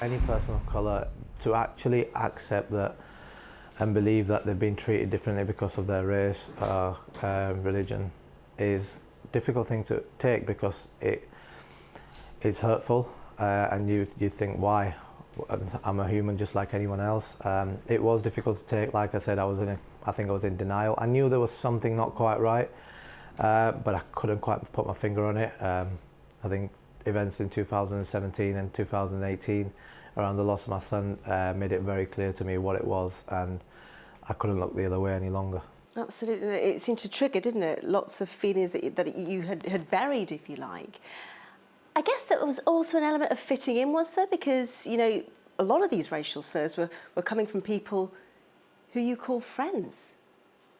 Any person of colour to actually accept that and believe that they've been treated differently because of their race or religion is a difficult thing to take, because it's hurtful, and you think, why? I'm a human just like anyone else. It was difficult to take. Like I said, I think I was in denial. I knew there was something not quite right, but I couldn't quite put my finger on it. I think events in 2017 and 2018 around the loss of my son made it very clear to me what it was, and I couldn't look the other way any longer. Absolutely. It seemed to trigger, didn't it? Lots of feelings that you had buried, if you like. I guess there was also an element of fitting in, was there? Because, you know, a lot of these racial slurs were coming from people who you call friends.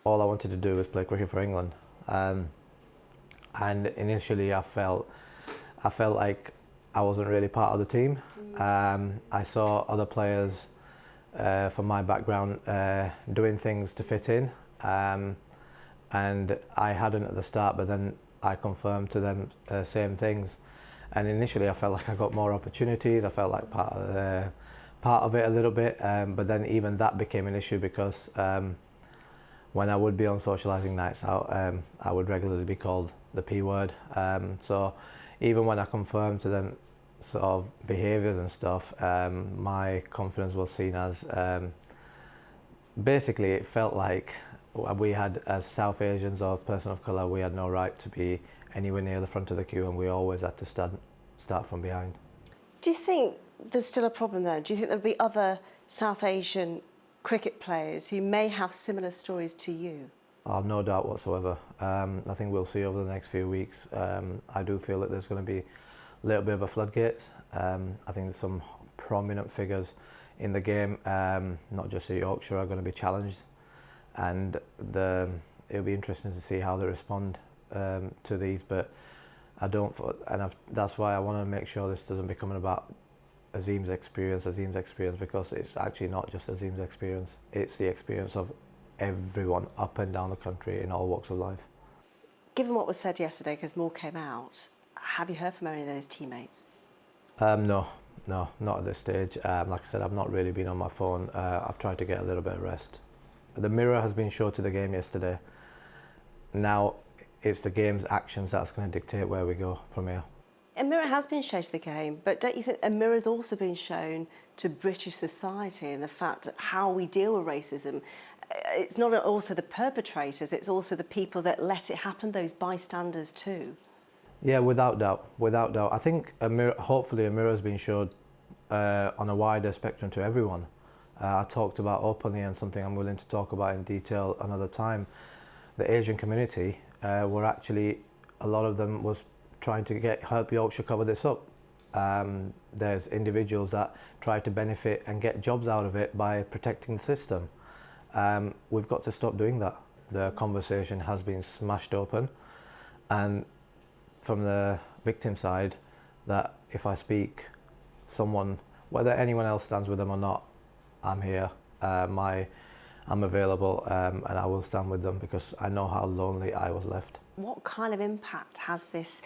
All I wanted to do was play cricket for England. And initially I felt like I wasn't really part of the team. I saw other players from my background doing things to fit in, and I hadn't at the start, but then I confirmed to them same things. And initially I felt like I got more opportunities, I felt like part of it a little bit, but then even that became an issue, because when I would be on socialising nights out, I would regularly be called the P word. So even when I confirmed to them sort of behaviours and stuff, my confidence was seen as, basically it felt like we had, as South Asians or person of colour, we had no right to be anywhere near the front of the queue, and we always had to start from behind. Do you think there's still a problem there? Do you think there'll be other South Asian cricket players who may have similar stories to you? Oh, no doubt whatsoever. I think we'll see over the next few weeks. I do feel that there's going to be a little bit of a floodgate. I think there's some prominent figures in the game, not just at Yorkshire, are going to be challenged, and it'll be interesting to see how they respond to these. But that's why I want to make sure this doesn't become about Azeem's experience, because it's actually not just Azeem's experience. It's the experience of everyone up and down the country in all walks of life. Given what was said yesterday, because more came out, have you heard from any of those teammates? No, not at this stage. Like I said, I've not really been on my phone. I've tried to get a little bit of rest. The mirror has been showed to the game yesterday. Now it's the game's actions that's going to dictate where we go from here. A mirror has been shown to the game, but don't you think a mirror has also been shown to British society, and the fact how we deal with racism? It's not also the perpetrators, it's also the people that let it happen, those bystanders too. Yeah, without doubt. I think hopefully a mirror has been showed on a wider spectrum to everyone. I talked about openly, and something I'm willing to talk about in detail another time. The Asian community were actually, a lot of them was trying to help Yorkshire cover this up. There's individuals that try to benefit and get jobs out of it by protecting the system. We've got to stop doing that. The conversation has been smashed open, and from the victim side, that if I speak, someone, whether anyone else stands with them or not, I'm here, I'm available, and I will stand with them, because I know how lonely I was left. What kind of impact has this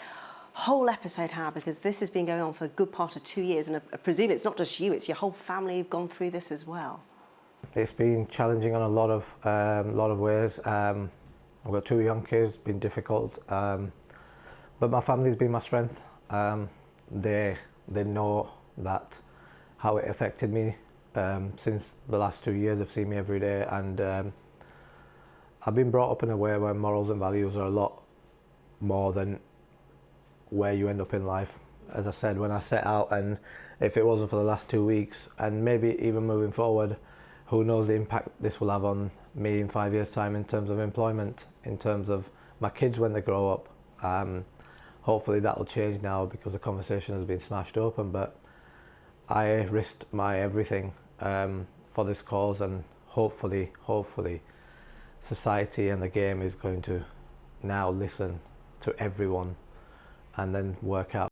whole episode had? Because this has been going on for a good part of 2 years, and I presume it's not just you, it's your whole family who've gone through this as well. It's been challenging on a lot of ways. I've got 2 young kids, it's been difficult, but my family's been my strength. They know that how it affected me since the last 2 years. They've seen me every day, and I've been brought up in a way where morals and values are a lot more than where you end up in life. As I said, when I set out, and if it wasn't for the last 2 weeks, and maybe even moving forward, who knows the impact this will have on me in 5 years' time in terms of employment, in terms of my kids when they grow up. Hopefully that'll change now, because the conversation has been smashed open, but I risked my everything for this cause, and hopefully society and the game is going to now listen to everyone and then work out